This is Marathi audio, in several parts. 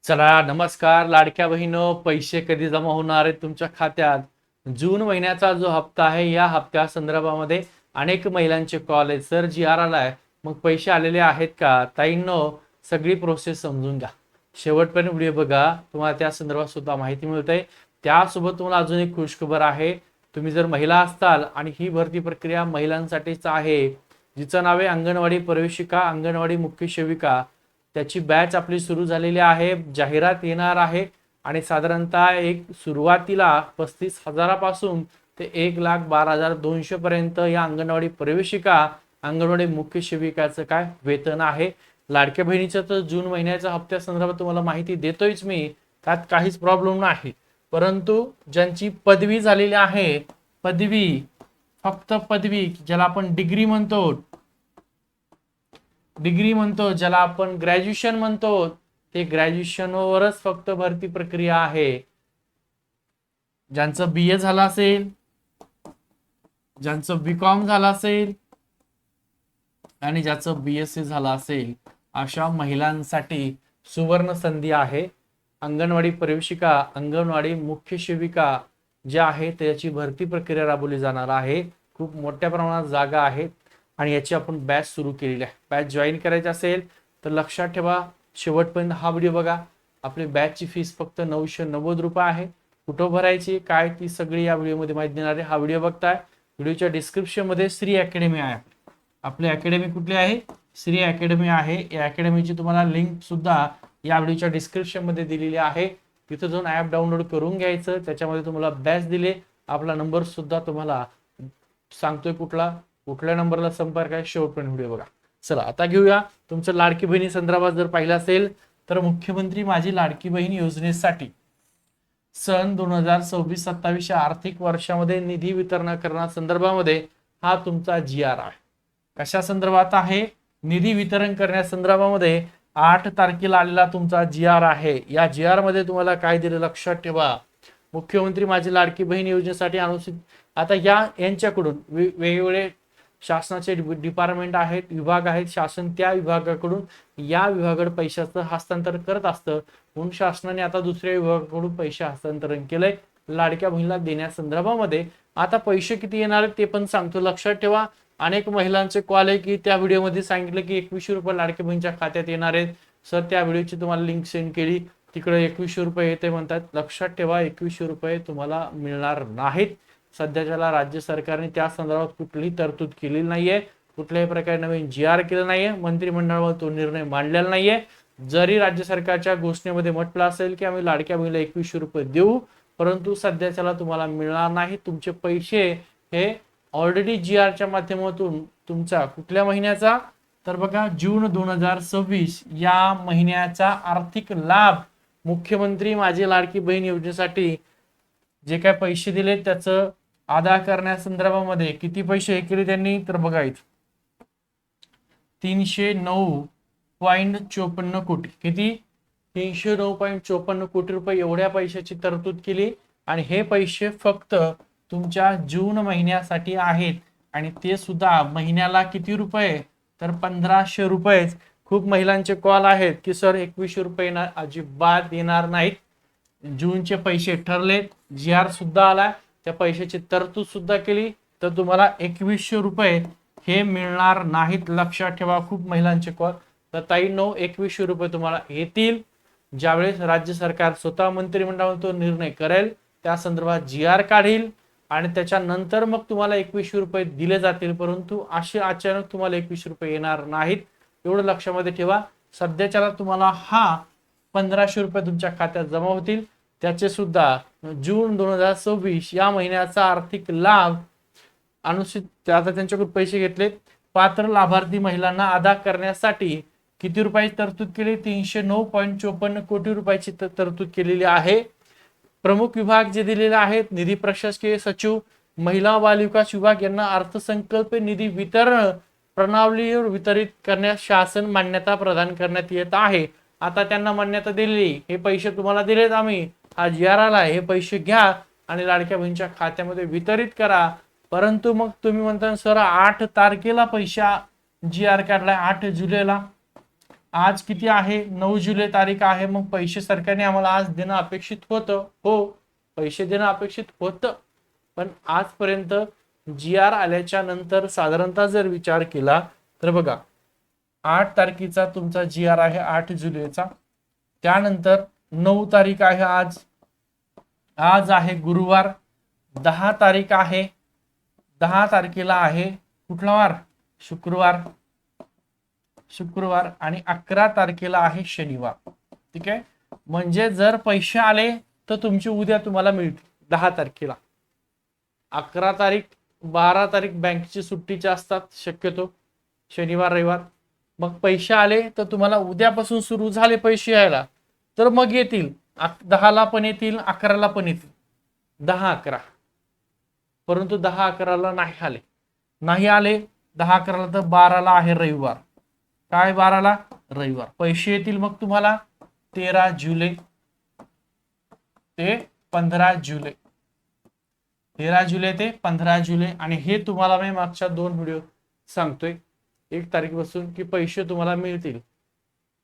चला नमस्कार लाडक्या बहिणो, पैसे कधी जमा होणार आहेत तुमच्या खात्यात? जून महिन्याचा जो हप्ता आहे या हप्त्या संदर्भामध्ये अनेक महिलांचे कॉल आहेत. सर जी आर आलाय, मग पैसे आलेले आहेत का? ताईंनो, सगळी प्रोसेस समजून घ्या, शेवटपर्यंत व्हिडिओ बघा, तुम्हाला त्या संदर्भात सुद्धा माहिती मिळते. त्यासोबत तुम्हाला अजून एक खुशखबर आहे. तुम्ही जर महिला असताल आणि ही भरती प्रक्रिया महिलांसाठीच आहे, जिचं नाव आहे अंगणवाडी प्रवेशिका, अंगणवाडी मुख्य सेविका, त्याची बॅच आपली सुरू झालेली आहे. जाहिरात येणार आहे आणि साधारणतः एक सुरुवातीला 35,000पासून ते 1,12,200 पर्यंत या अंगणवाडी प्रवेशिका, अंगणवाडी मुख्य सेविकाचं काय वेतन आहे. लाडक्या बहिणीचं तर जून महिन्याच्या हप्त्या संदर्भात तुम्हाला माहिती देतोयच मी, त्यात काहीच प्रॉब्लेम नाही. परंतु ज्यांची पदवी झालेली आहे, पदवी, फक्त पदवी, ज्याला आपण डिग्री म्हणतो, ज्याला आपण ग्रॅज्युएशन म्हणतो, ते ग्रॅज्युएशनवरच फक्त भरती प्रक्रिया आहे. ज्यांचं बीए झालं असेल, ज्यांचं बीकॉम झालं असेल आणि ज्याचं बीएससी झालं असेल, अशा महिलांसाठी सुवर्ण संधी आहे. अंगणवाडी प्रवेशिका, अंगणवाडी मुख्य सेविका ज्या आहे त्याची भरती प्रक्रिया राबवली जाणार आहे. खूप मोठ्या प्रमाणात जागा आहेत आणि याची आपण बॅच सुरू केलेली आहे. बॅच जॉईन करायची असेल तर लक्षात ठेवा, शेवटपर्यंत हा व्हिडिओ बघा. आपली बॅचची फीस फक्त 990 रुपये आहे. कुठं भरायची काय ती सगळी या व्हिडिओमध्ये माहिती देणार आहे. हा व्हिडिओ बघताय, व्हिडिओच्या डिस्क्रिप्शनमध्ये श्री अकॅडमी आहे. आपली अकॅडमी कुठली आहे? श्री अकॅडमी आहे. या अकॅडमीची तुम्हाला लिंक सुद्धा या व्हिडिओच्या डिस्क्रिप्शनमध्ये दिलेली आहे. तिथं जाऊन ॲप डाउनलोड करून घ्यायचं. त्याच्यामध्ये तुम्हाला बॅच दिले, आपला नंबर सुद्धा तुम्हाला सांगतोय कुठल्या नंबरला संपर्क आहे. शेवटपर्यंत व्हिडिओ बघा. चला आता घेऊया तुमच्या लाडकी बहिणी संदर्भात. जर पाहिलं असेल तर मुख्यमंत्री माझी लाडकी बहीण योजनेसाठी सन 2026-27 आर्थिक वर्षामध्ये निधी वितरण करण्यासंदर्भामध्ये हा तुमचा जी आर आहे. कशा संदर्भात आहे? निधी वितरण करण्यासंदर्भामध्ये 8 तारखेला आलेला तुमचा जी आर आहे. या जी आर मध्ये तुम्हाला काय दिलं लक्षात ठेवा. मुख्यमंत्री माझी लाडकी बहीण योजनेसाठी अनुसूचित, आता यांच्याकडून वेगवेगळे शासनाचे डिपार्टमेंट आहेत, विभाग आहेत, शासन त्या विभागाकडून या विभागाकडे पैशाचं हस्तांतरण करत असतं. म्हणून शासनाने आता दुसऱ्या विभागाकडून पैसे हस्तांतरण केलंय लाडक्या बहिणीला देण्यासंदर्भामध्ये. आता पैसे किती येणार आहेत ते पण सांगतो, लक्षात ठेवा. अनेक महिलांचे कॉल आहे की त्या व्हिडिओमध्ये सांगितलं की 2100 रुपये लाडक्या बहिणीच्या खात्यात येणार आहेत. सर त्या व्हिडिओची तुम्हाला लिंक सेंड केली, तिकडे 2100 रुपये येते म्हणतात. लक्षात ठेवा, 2100 रुपये तुम्हाला मिळणार नाहीत. सध्याच्याला राज्य सरकारने त्या संदर्भात कुठलीही तरतूद केलेली नाहीये, कुठल्याही प्रकारे नवीन जी आर केलं नाहीये, मंत्रिमंडळामध्ये तो निर्णय मांडलेला नाहीये. जरी राज्य सरकारच्या घोषणेमध्ये म्हटलं असेल की आम्ही लाडक्या बहिणीला 2100 रुपये देऊ, परंतु सध्याच्याला तुम्हाला मिळणार नाही. तुमचे पैसे हे ऑलरेडी जी आरच्या माध्यमातून तुमचा कुठल्या महिन्याचा, तर बघा जून 2026 या महिन्याचा आर्थिक लाभ मुख्यमंत्री माझी लाडकी बहीण योजनेसाठी जे काय पैसे दिले त्याचं अदा करण्यासंदर्भामध्ये किती पैसे हे केले त्यांनी, तर बघा इथं 309.54 कोटी. किती? 309.54 कोटी रुपये एवढ्या पैशाची तरतूद केली. आणि हे पैसे फक्त तुमच्या जून महिन्यासाठी आहेत. आणि ते सुद्धा महिन्याला किती रुपये, तर 1500 रुपये. खूप महिलांचे कॉल आहेत की सर 2100 रुपये अजिबात येणार नाहीत. जूनचे पैसे ठरलेत, जी आर सुद्धा आला, त्या पैशाची तरतूद सुद्धा केली, तर तुम्हाला 2100 रुपये हे मिळणार नाहीत. लक्षात ठेवा. खूप महिलांचे कॉल. तर ताईंनो, 2100 रुपये तुम्हाला येतील ज्यावेळेस राज्य सरकार स्वतः मंत्रिमंडळावर तो निर्णय करेल, त्या संदर्भात जी आर काढील आणि त्याच्यानंतर मग तुम्हाला 2100 रुपये दिले जातील. परंतु असे अचानक तुम्हाला 2100 रुपये येणार नाहीत, एवढं लक्षामध्ये ठेवा. सध्याच्याला तुम्हाला हा 1500 रुपये तुमच्या खात्यात जमा होतील. त्याचे सुद्धा जून 2026 या महिन्याचा आर्थिक लाभ अनुसूचित, आता त्यांच्याकडून पैसे घेतले, पात्र लाभार्थी महिलांना अदा करण्यासाठी किती रुपयाची तरतूद केली? 309.54 कोटी रुपयाची तरतूद केलेली आहे. प्रमुख विभाग जे दिलेले आहेत, निधी प्रशासकीय सचिव, महिला व बालविकास विभाग यांना अर्थसंकल्प निधी वितरण प्रणालीवर वितरित करण्यास शासन मान्यता प्रदान करण्यात येत आहे. आता त्यांना मान्यता दिली, हे पैसे तुम्हाला दिलेत आम्ही, हा जी आर आला, हे पैसे घ्या आणि लाडक्या बहिणीच्या खात्यामध्ये वितरित करा. परंतु मग तुम्ही म्हणता सर 8 तारखेला पैसा जी आर काढलाय, 8 जुलैला, आज किती आहे? 9 जुलै तारीख आहे. मग पैसे सरकारने आम्हाला आज देणं अपेक्षित होतं. हो, पैसे देणं अपेक्षित होतं, पण आजपर्यंत जी आर आल्याच्या नंतर साधारणतः जर विचार केला तर बघा, 8 तारखेचा तुमचा जी आर आहे, 8 जुलैचा. त्यानंतर 9 तारीख आहे आज. आज आहे गुरुवार. 10 तारीख आहे. 10 तारखेला आहे कुठला वार? शुक्रवार. शुक्रवार. आणि 11 तारखेला आहे शनिवार. ठीक आहे. म्हणजे जर पैसे आले तर तुमचे उद्या तुम्हाला मिळतील 10 तारखेला. 11 तारीख 12 तारीख बँकेची सुट्टीच्या असतात शक्यतो, शनिवार रविवार. मग पैसे आले तर तुम्हाला उद्यापासून सुरू झाले पैसे यायला तर मग येतील. 10ला पण येतील, 11ला पण येतील. 10-11. परंतु 10-11ला नाही आले. नाही आले 10-11ला तर 12ला आहे रविवार. काय 12ला? रविवार. पैसे येतील मग तुम्हाला 13 जुलै ते 15 जुलै. 13 जुलै ते 15 जुलै. आणि हे तुम्हाला मी मागच्या 2 व्हिडिओ सांगतोय 1 तारखेपासून की पैसे तुम्हाला मिळतील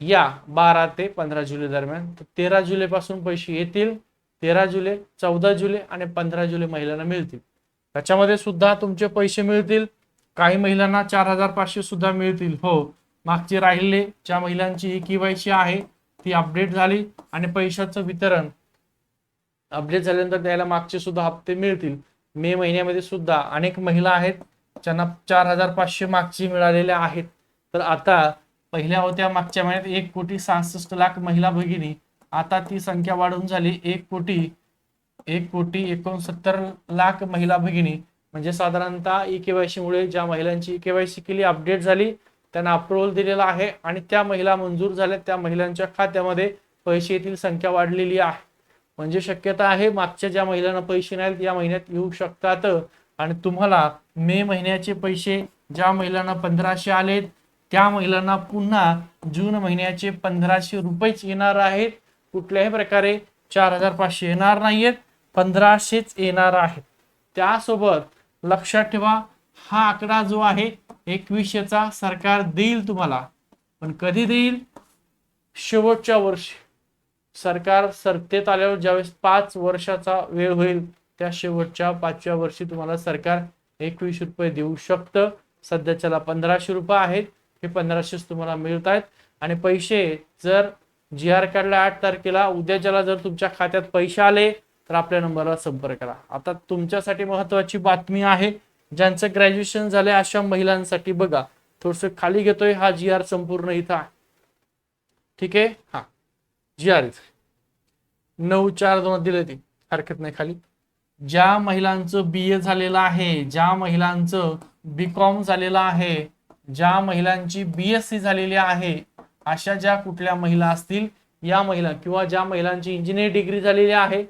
या 12 ते 15 जुलै दरम्यान. 13 जुलै पासून पैसे येतील. 13 जुलै, 14 जुलै आणि 15 जुलै महिलांना मिळतील. त्याच्यामध्ये सुद्धा तुमचे पैसे मिळतील. काही महिलांना 4,500 सुद्धा मिळतील. हो, मागचे राहिले ज्या महिलांची KYC आहे ती अपडेट झाली आणि पैशाचं वितरण अपडेट झाल्यानंतर त्याला मागचे सुद्धा हप्ते मिळतील. मे महिन्यामध्ये सुद्धा अनेक महिला आहेत ज्यांना 4,500 मागचे मिळालेले आहेत. तर आता पहिल्या होत्या मागच्या महिन्यात 1,66,00,000 महिला भगिनी. आता ती संख्या वाढून झाली 1,69,00,000 महिला भगिनी. म्हणजे साधारणतः KYC मुळे ज्या महिलांची KYC केली, अपडेट झाली, त्यांना अप्रुव्हल दिलेला आहे आणि त्या महिला मंजूर झाल्या, त्या महिलांच्या खात्यामध्ये पैसे येतील संख्या वाढलेली आहे. म्हणजे शक्यता आहे मागच्या ज्या महिलांना पैसे नाही या महिन्यात येऊ शकतात. आणि तुम्हाला मे महिन्याचे पैसे ज्या महिलांना 1,500 आलेत त्या महिलांना पुन्हा जून महिन्याचे 1,500 रुपयेच येणार आहेत. कुठल्याही प्रकारे 4,500 येणार नाहीयेत, 1,500च येणार आहेत. त्यासोबत लक्षात ठेवा हा आकडा जो आहे 2100चा सरकार देईल तुम्हाला, पण कधी देईल? शेवटच्या वर्षी. सरकार सत्तेत आल्यावर ज्यावेळेस 5 वर्षाचा वेळ होईल त्या शेवटच्या 5व्या वर्षी तुम्हाला सरकार 21 रुपये देऊ शकतं. सध्याच्याला 1,500 रुपये आहेत. हे 1,500 तुम्हाला मिळत आहेत. आणि पैसे जर GR काढला 8 तारखेला, उद्याच्याला जर तुमच्या खात्यात पैसे आले तर आपल्या नंबरला संपर्क करा. आता तुमच्यासाठी महत्वाची बातमी आहे, ज्यांचं ग्रॅज्युएशन झाले अशा महिलांसाठी बघा, थोडस खाली घेतोय, हा GR संपूर्ण इथं आहे. ठीक आहे. हा GR 9/4/2 दिले ती हरकत नाही. खाली ज्या महिलांचं BA झालेलं आहे, ज्या महिलांचं BCom झालेलं आहे, ज्या महिलांची BSc झालेली आहे, अशा ज्या कुठल्या महिला असतील या महिला, किंवा ज्या महिलांची इंजिनिअरिंग डिग्री झालेली आहे,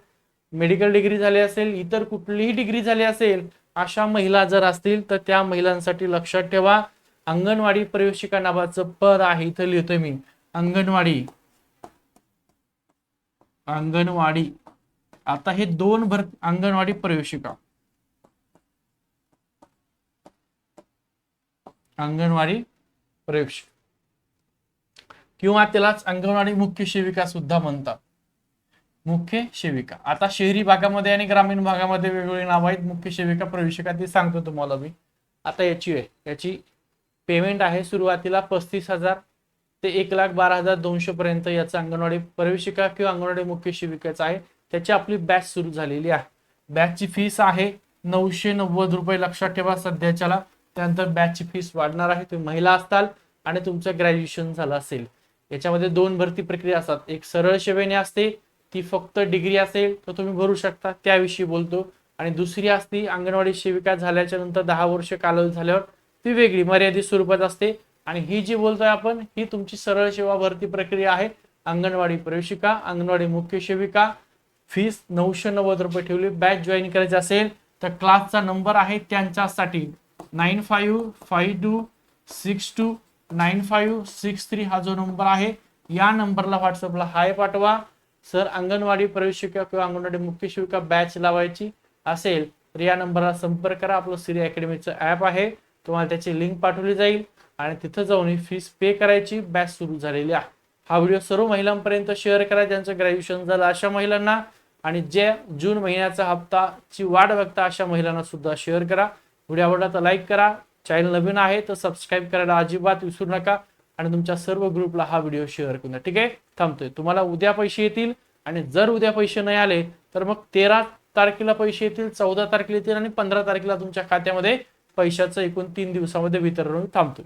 मेडिकल डिग्री झाली असेल, इतर कुठलीही डिग्री झाली असेल, अशा महिला जर असतील तर त्या महिलांसाठी लक्षात ठेवा अंगणवाडी प्रवेशिका नावाचं पद आहे. इथं लिहितोय मी अंगणवाडी. आता हे 2 अंगणवाडी प्रवेशिका, अंगणवाडी प्रवेशिका किंवा त्यालाच अंगणवाडी मुख्य सेविका सुद्धा म्हणतात. मुख्य सेविका. आता शहरी भागामध्ये आणि ग्रामीण भागामध्ये वेगवेगळी नाव आहेत. मुख्य सेविका, प्रवेशिका ते सांगतो तुम्हाला मी. आता याची पेमेंट आहे सुरुवातीला 35,000 ते 1,12,200 पर्यंत याचा अंगणवाडी प्रवेशिका किंवा अंगणवाडी मुख्य सेविकाचा आहे. त्याची आपली बॅच सुरू झालेली आहे. बॅचची फीस आहे 990 रुपये. लक्षात ठेवा सध्याच्याला. त्यानंतर बॅचची फीस वाढणार आहे. तुम्ही महिला असताल आणि तुमचं ग्रॅज्युएशन झालं असेल. याच्यामध्ये 2 भरती प्रक्रिया असतात. एक सरळ सेवेने असते, ती फक्त डिग्री असेल तर तुम्ही भरू शकता, त्याविषयी बोलतो. आणि दुसरी असती अंगणवाडी सेविका झाल्याच्या नंतर 10 वर्ष कालावधी झाल्यावर, ती वेगळी मर्यादित स्वरूपात असते. आणि ही जी बोलतोय आपण ही तुमची सरळ सेवा भरती प्रक्रिया आहे. अंगणवाडी प्रवेशिका, अंगणवाडी मुख्य सेविका. फीस 990 रुपये ठेवली. बॅच जॉईन करायची असेल तर क्लासचा नंबर आहे त्यांच्यासाठी 9552629563 हा जो नंबर आहे या नंबरला व्हॉट्सअपला हाय पाठवा. सर अंगणवाडी प्रवेशिका किंवा अंगणवाडी मुख्य सेविका बॅच लावायची असेल तर या नंबरला संपर्क करा. आपलं श्री अकॅडमीचं ऍप आहे, तुम्हाला त्याची लिंक पाठवली जाईल. आणि तिथं जाऊन फीस पे करायची. बॅच सुरू झालेली आहे. हा व्हिडिओ सर्व महिलांपर्यंत शेअर करा ज्यांचं ग्रॅज्युएशन झालं अशा महिलांना, आणि जे जून महिन्याचा हप्ताची वाट बघता अशा महिलांना सुद्धा शेअर करा. व्हिडिओ आवडला तर लाईक करा. चॅनल नवीन आहे तर सबस्क्राईब करायला अजिबात विसरू नका, आणि तुमच्या सर्व ग्रुपला हा व्हिडिओ शेअर करून द्या. ठीक आहे, थांबतोय. तुम्हाला उद्या पैसे येतील, आणि जर उद्या पैसे नाही आले तर मग 13 तारखेला पैसे येतील, 14 तारखेला येतील, आणि 15 तारखेला तुमच्या खात्यामध्ये पैशाचं एकूण 3 दिवसामध्ये वितरण होईल. थांबतोय.